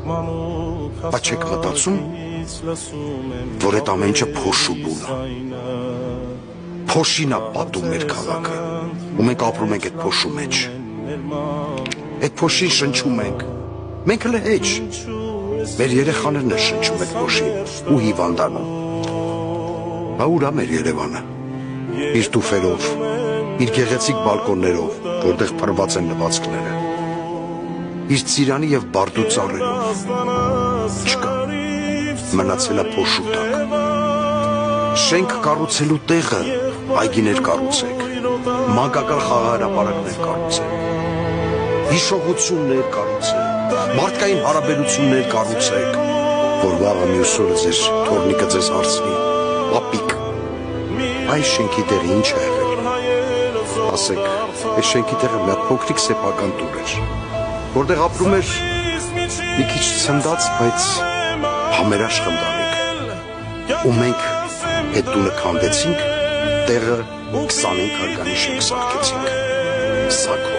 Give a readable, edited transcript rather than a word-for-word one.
Բայց չեք մտածում, որ այդ ամեն ինչը փոշու բուն է։ Փոշին է պատում մեր քաղաքը, ու մենք ապրում ենք այդ փոշու մեջ։ Այդ փոշին շնչում ենք, մենք հլը հեչ։ Մեր երեխաներն է շնչում այդ փոշին ու հիվանդանում։ Բա ուր է մեր Երևանը։ Իր տուֆերով, իր գեղեցիկ բալկոններով, որտեղ փռված են լվացքները, իր ծիրանի եւ բարդու ծառերով, չկա, մնացել է փոշու տակ։ Շենք կառուցելու տեղը այգիներ կառուցեք, մանկական խաղահրապարակներ կառուցեք, հիշողություններ կառուցեք, մարդկային հարաբերություններ կառուցեք, որ վաղը մյուս օրը ձեր թորնիկը ձեզ հարցնի, պապիկ, այս շենքի տեղը ինչ է եղել։ Ասեք, այս շենքի տեղը մի հատ փոքրիկ սեփական տուր էր, որտեղ ապրում էր մի քիչ ցնդած, բայց համերաշխ ընտանիք։ Ու մենք այդ տունը քանդեցինք, տեղը 25 հարկանի շենք սարքեցինք։ Սա